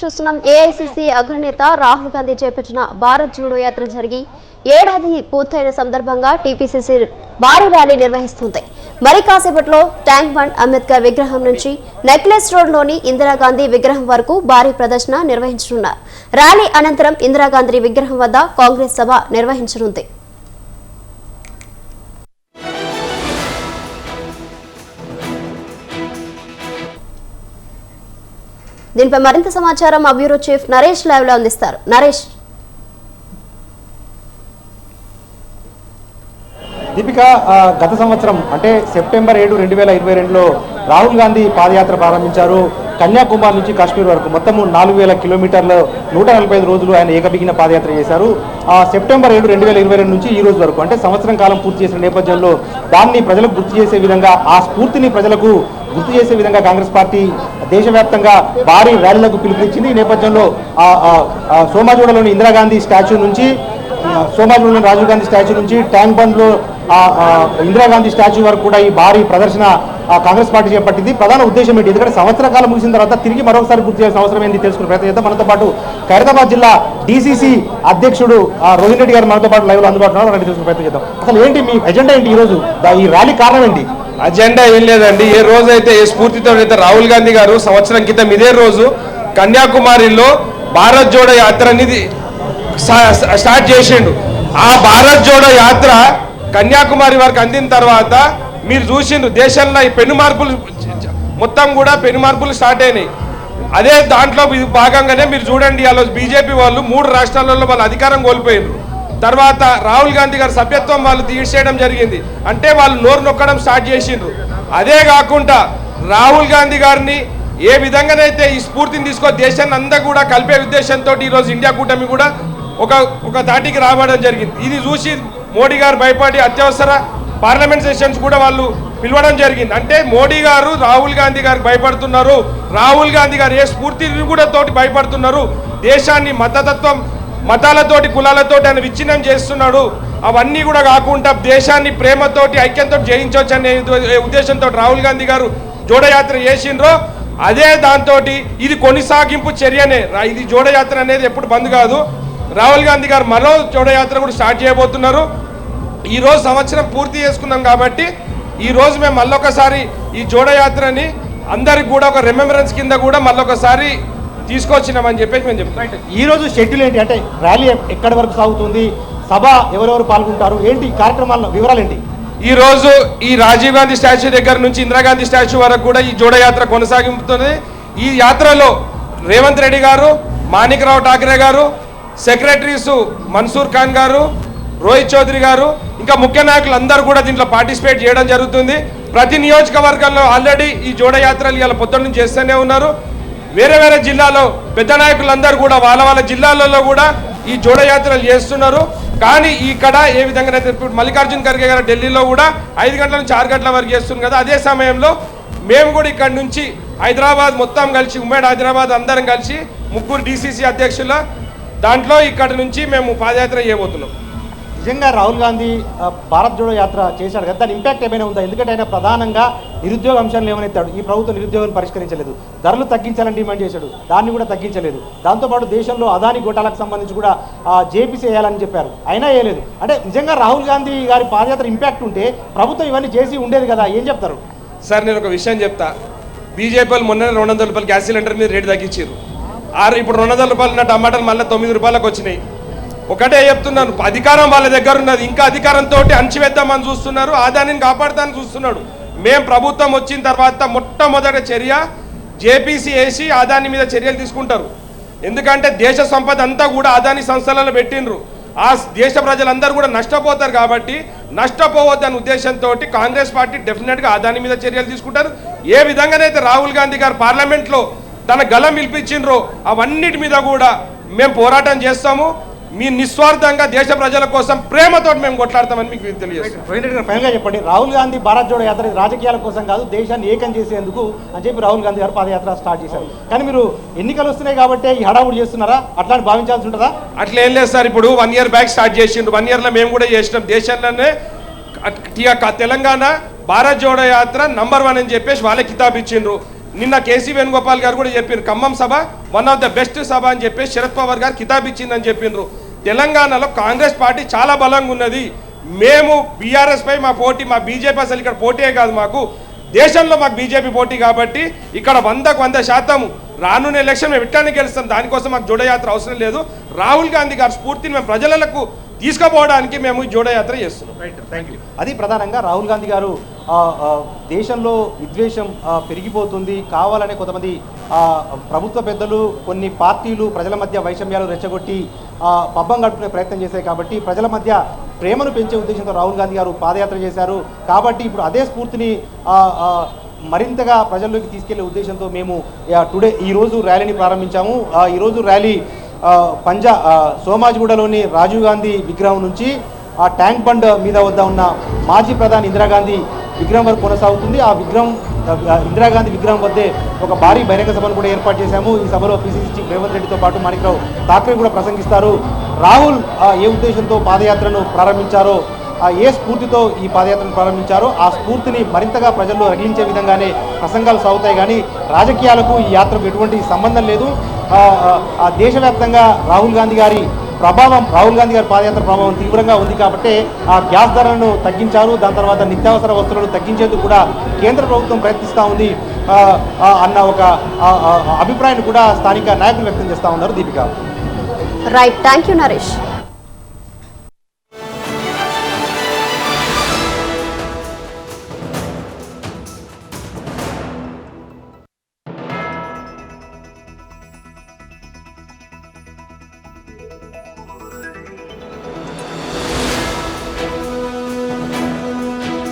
చూస్తున్నాం. ఏఐసీసీ అగ్రనేత రాహుల్ గాంధీ చేపట్టిన భారత్ జోడో యాత్ర జరిగి ఏడాది పూర్తయిన సందర్భంగా టీపీసీసీ భారీ ర్యాలీ నిర్వహిస్తుంది. మరి కాసేపట్లో ట్యాంక్ బండ్ అంబేద్కర్ విగ్రహం నుంచి నెక్లెస్ రోడ్లోని ఇందిరాగాంధీ విగ్రహం వరకు భారీ ప్రదర్శన నిర్వహించనున్నారు. ర్యాలీ అనంతరం ఇందిరాగాంధీ విగ్రహం వద్ద కాంగ్రెస్ సభ నిర్వహించనుంది. దీనిపై మరింత సమాచారం మా బ్యూరో చీఫ్ నరేష్ లైవ్ లో అందిస్తారు. నరేష్. దీపిక, గత సంవత్సరం అంటే సెప్టెంబర్ 7, 2022లో రాహుల్ గాంధీ పాదయాత్ర ప్రారంభించారు. కన్యాకుమారి నుంచి కాశ్మీర్ వరకు మొత్తము 4000 కిలోమీటర్లు 145 రోజులు ఆయన ఏకబిగిన పాదయాత్ర చేశారు. సెప్టెంబర్ 7, 2022 నుంచి ఈ రోజు వరకు అంటే సంవత్సరం కాలం పూర్తి చేసిన నేపథ్యంలో దాన్ని ప్రజలకు గుర్తు చేసే విధంగా, ఆ స్ఫూర్తిని ప్రజలకు గుర్తు చేసే విధంగా కాంగ్రెస్ పార్టీ దేశవ్యాప్తంగా భారీ ర్యాలీలకు పిలుపునిచ్చింది. ఈ నేపథ్యంలో సోమాజిగూడలోని ఇందిరాగాంధీ స్టాచ్యూ నుంచి, సోమాజిగూడలోని రాజీవ్ గాంధీ స్టాచ్యూ నుంచి ట్యాంక్ బండ్లో ఇందిరాగాంధీ స్టాచ్యూ వరకు కూడా ఈ భారీ ప్రదర్శన కాంగ్రెస్ పార్టీ చేపట్టింది. ప్రధాన ఉద్దేశం ఏంటి? ఎందుకంటే సంవత్సర కాలం ముగిసిన తర్వాత తిరిగి మరొకసారి గుర్తు చేయాల్సిన అవసరం ఏంటి తెలుసుకునే ప్రయత్నం చేద్దాం. మనతో పాటు ఖైరతాబాద్ జిల్లా డీసీసీ అధ్యక్షుడు రోహిన్ రెడ్డి గారు మనతో పాటు లైవ్ లో అందుబాటులో ఉన్నారు. తెలుసుకునే ప్రయత్నం చేద్దాం. అసలు ఏంటి మీ ఎజెండా ఏంటి ఈ రోజు? ఈ ర్యాలీ కారణం ఏంటి? అజెండా ఏం లేదండి. ఏ రోజైతే ఏ స్ఫూర్తితో అయితే రాహుల్ గాంధీ గారు సంవత్సరం క్రితం ఇదే రోజు కన్యాకుమారిలో భారత్ జోడో యాత్ర అనేది స్టార్ట్ చేసిండు. ఆ భారత్ జోడో యాత్ర కన్యాకుమారి వరకు అందిన తర్వాత మీరు చూసిండ్రు దేశంలో ఈ పెను మార్పులు మొత్తం కూడా పెను మార్పులు స్టార్ట్ అయినాయి. అదే దాంట్లో భాగంగానే మీరు చూడండి, వాళ్ళు బీజేపీ వాళ్ళు 3 రాష్ట్రాలలో వాళ్ళు అధికారం కోల్పోయినారు. తర్వాత రాహుల్ గాంధీ గారి సభ్యత్వం వాళ్ళు తీసేయడం జరిగింది. అంటే వాళ్ళు నోరు నొక్కడం స్టార్ట్ చేసిండ్రు. అదే కాకుండా రాహుల్ గాంధీ గారిని ఏ విధంగానైతే ఈ స్ఫూర్తిని తీసుకొని దేశాన్ని అంతా కూడా కలిపే ఉద్దేశంతో ఈరోజు ఇండియా కూటమి కూడా ఒక దాటికి రావడం జరిగింది. ఇది చూసి మోడీ గారు భయపడి అత్యవసర పార్లమెంట్ సెషన్స్ కూడా వాళ్ళు పిలవడం జరిగింది. అంటే మోడీ గారు రాహుల్ గాంధీ గారికి భయపడుతున్నారు, రాహుల్ గాంధీ గారు ఏ స్ఫూర్తిని కూడా తోటి భయపడుతున్నారు, దేశాన్ని మతాలతోటి కులాలతోటి ఆయన విచ్ఛిన్నం చేస్తున్నాడు. అవన్నీ కూడా కాకుండా దేశాన్ని ప్రేమతోటి ఐక్యంతో జయించవచ్చు అనే ఉద్దేశంతో రాహుల్ గాంధీ గారు జోడయాత్ర చేసిండ్రో అదే దాంతో ఇది కొనసాగింపు చర్యనే. ఇది జోడయాత్ర అనేది ఎప్పుడు బంద్ కాదు. రాహుల్ గాంధీ గారు మరో జోడయాత్ర కూడా స్టార్ట్ చేయబోతున్నారు. ఈరోజు సంవత్సరం పూర్తి చేసుకున్నాం కాబట్టి ఈరోజు మేము మళ్ళొకసారి ఈ జోడయాత్రని అందరికి కూడా ఒక రిమెంబరెన్స్ కింద కూడా మళ్ళొకసారి తీసుకొచ్చినామని చెప్పేసి మేము చెప్తాం. ఈ రోజు షెడ్యూల్ ఏంటి? అంటే ర్యాలీ ఎక్కడి వరకు సాగుతుంది, సభ ఎవరెవరు పాల్గొంటారు, ఏంటి కార్యక్రమాల వివరాలు ఏంటి? ఈ రోజు ఈ రాజీవ్ గాంధీ స్టాచ్యూ దగ్గర నుంచి ఇందిరాగాంధీ స్టాచ్యూ వరకు కూడా ఈ జోడయాత్ర కొనసాగుతుంది. ఈ యాత్రలో రేవంత్ రెడ్డి గారు, మాణిక్రావు ఠాకరే గారు, సెక్రటరీస్ మన్సూర్ ఖాన్ గారు, రోహిత్ చౌదరి గారు, ఇంకా ముఖ్య నాయకులు అందరూ కూడా దీంట్లో పార్టిసిపేట్ చేయడం జరుగుతుంది. ప్రతి నియోజకవర్గంలో ఆల్రెడీ ఈ జోడయాత్రలు ఇలా పొద్దున్న నుంచి చేస్తూనే ఉన్నారు. వేరే వేరే జిల్లాలో పెద్ద నాయకులందరూ కూడా వాళ్ళ జిల్లాలలో కూడా ఈ జోడయాత్రలు చేస్తున్నారు. కానీ ఇక్కడ ఏ విధంగా అయితే ఇప్పుడు మల్లికార్జున్ ఖర్గే గారు ఢిల్లీలో కూడా 5 గంటల నుంచి 6 గంటల వరకు చేస్తుంది కదా, అదే సమయంలో మేము కూడా ఇక్కడ నుంచి హైదరాబాద్ మొత్తం కలిసి, ఉమ్మడి హైదరాబాద్ అందరం కలిసి 3 డీసీసీ అధ్యక్షుల దాంట్లో ఇక్కడ నుంచి మేము పాదయాత్ర చేయబోతున్నాం. నిజంగా రాహుల్ గాంధీ భారత్ జోడో యాత్ర చేశాడు కదా, దాని ఇంపాక్ట్ ఏమైనా ఉందా? ఎందుకంటే ఆయన ప్రధానంగా నిరుద్యోగ అంశాలను ఏమైనా ఈ ప్రభుత్వం నిరుద్యోగాన్ని పరిష్కరించలేదు, ధరలు తగ్గించాలని డిమాండ్ చేశాడు, దాన్ని కూడా తగ్గించలేదు. దాంతోపాటు దేశంలో అదాని ఘోటాలకు సంబంధించి కూడా జేపీసీ వేయాలని చెప్పారు, అయినా వేయలేదు. అంటే నిజంగా రాహుల్ గాంధీ గారి పాదయాత్ర ఇంపాక్ట్ ఉంటే ప్రభుత్వం ఇవన్నీ చేసి ఉండేది కదా, ఏం చెప్తారు? సార్ నేను ఒక విషయం చెప్తా. బీజేపీ వాళ్ళు మొన్న 200 రూపాయలు గ్యాస్ సిలిండర్ మీద రేటు తగ్గించారు. ఇప్పుడు 200 రూపాయలు ఉన్న టమాటాలు మళ్ళీ 9 రూపాయలకు వచ్చినాయి. ఒకటే చెప్తున్నాను, అధికారం వాళ్ళ దగ్గర ఉన్నది, ఇంకా అధికారంతో అణచివేద్దామని చూస్తున్నారు, ఆదాయాన్ని కాపాడుతామని చూస్తున్నాడు. మేము ప్రభుత్వం వచ్చిన తర్వాత మొట్టమొదటి చర్య జేపీసీ వేసి ఆదాని మీద చర్యలు తీసుకుంటారు. ఎందుకంటే దేశ సంపద అంతా కూడా ఆదాని సంస్థలలో పెట్టిండ్రు. ఆ దేశ ప్రజలందరూ కూడా నష్టపోతారు కాబట్టి నష్టపోవద్దనే ఉద్దేశంతో కాంగ్రెస్ పార్టీ డెఫినెట్గా ఆదాని మీద చర్యలు తీసుకుంటారు. ఏ విధంగానైతే రాహుల్ గాంధీ గారు పార్లమెంట్లో తన గలం పిలిపించిండ్రో అవన్నిటి మీద కూడా మేము పోరాటం చేస్తాము. మీ నిస్వార్థంగా దేశ ప్రజల కోసం ప్రేమతో మేము కొట్లాడతామని మీకు తెలియజేస్తాం. ఫైనల్గా చెప్పండి, రాహుల్ గాంధీ భారత్ జోడో యాత్ర రాజకీయాల కోసం కాదు, దేశాన్ని ఏకం చేసేందుకు అని చెప్పి రాహుల్ గాంధీ గారు పాదయాత్ర స్టార్ట్ చేశారు. కానీ మీరు ఎన్నికలు వస్తున్నాయి కాబట్టి ఈ హడావుడి చేస్తున్నారా? అట్లాంటి భావించాల్సి ఉంటుందా? అట్లా ఏం లేదు సార్. ఇప్పుడు 1 year బ్యాక్ స్టార్ట్ చేసిండ్రు, 1 yearలో మేము కూడా చేసినాం. దేశంలోనే తెలంగాణ భారత్ జోడో యాత్ర నంబర్ 1 అని చెప్పేసి వాళ్ళే కితాబ్ ఇచ్చిండ్రు. నిన్న కేసీ వేణుగోపాల్ గారు కూడా చెప్పారు, ఖమ్మం సభ వన్ ఆఫ్ ద బెస్ట్ సభ అని చెప్పి శరద్ పవార్ గారు కితాబ్ ఇచ్చిందని చెప్పిండ్రు. తెలంగాణలో కాంగ్రెస్ పార్టీ చాలా బలంగా ఉన్నది. మేము బీఆర్ఎస్ పై మా పోటీ, మా బీజేపీ అసలు ఇక్కడ పోటీయే కాదు, మాకు దేశంలో మాకు బీజేపీ పోటీ కాబట్టి ఇక్కడ 100% రానున్న ఎలక్షన్ మేము ఎట్లా గెలుస్తాం. దానికోసం మాకు జోడయాత్ర అవసరం లేదు. రాహుల్ గాంధీ గారి స్ఫూర్తిని మేము ప్రజలకు తీసుకుపోవడానికి మేము జోడయాత్ర చేస్తున్నాం. Right, thank you. అది ప్రధానంగా రాహుల్ గాంధీ గారు దేశంలో విద్వేషం పెరిగిపోతుంది, కావాలనే కొంతమంది ప్రభుత్వ పెద్దలు, కొన్ని పార్టీలు ప్రజల మధ్య వైషమ్యాలు రెచ్చగొట్టి పబ్బం గడుపుకునే ప్రయత్నం చేశాయి. కాబట్టి ప్రజల మధ్య ప్రేమను పెంచే ఉద్దేశంతో రాహుల్ గాంధీ గారు పాదయాత్ర చేశారు. కాబట్టి ఇప్పుడు అదే స్ఫూర్తిని మరింతగా ప్రజల్లోకి తీసుకెళ్లే ఉద్దేశంతో మేము ఈరోజు ర్యాలీని ప్రారంభించాము. ఈరోజు ర్యాలీ సోమాజిగూడలోని రాజీవ్ గాంధీ విగ్రహం నుంచి ఆ ట్యాంక్ బండ్ మీద వద్ద ఉన్న మాజీ ప్రధాని ఇందిరాగాంధీ విగ్రహం వరకు కొనసాగుతుంది. ఆ విగ్రహం ఇందిరాగాంధీ విగ్రహం వద్దే ఒక భారీ బహిరంగ సభను కూడా ఏర్పాటు చేశాము. ఈ సభలో పిసిసి చీఫ్ రేవంత్ రెడ్డితో పాటు మాణిక్రావు ఠాక్రే కూడా ప్రసంగిస్తారు. రాహుల్ ఏ ఉద్దేశంతో పాదయాత్రను ప్రారంభించారో, ఏ స్ఫూర్తితో ఈ పాదయాత్రను ప్రారంభించారో ఆ స్ఫూర్తిని మరింతగా ప్రజల్లో రగిలించే విధంగానే ప్రసంగాలు సాగుతాయి. కానీ రాజకీయాలకు ఈ యాత్రకు ఎటువంటి సంబంధం లేదు. దేశవ్యాప్తంగా రాహుల్ గాంధీ గారి పాదయాత్ర ప్రభావం తీవ్రంగా ఉంది. కాబట్టి ఆ గ్యాస్ ధరలను తగ్గించారు. దాని తర్వాత నిత్యావసర వస్తువులను తగ్గించేందుకు కూడా కేంద్ర ప్రభుత్వం ప్రయత్నిస్తూ ఉంది అన్న ఒక అభిప్రాయాన్ని కూడా స్థానిక నాయకులు వ్యక్తం చేస్తూ ఉన్నారు. Deepika. Right, thank you Naresh.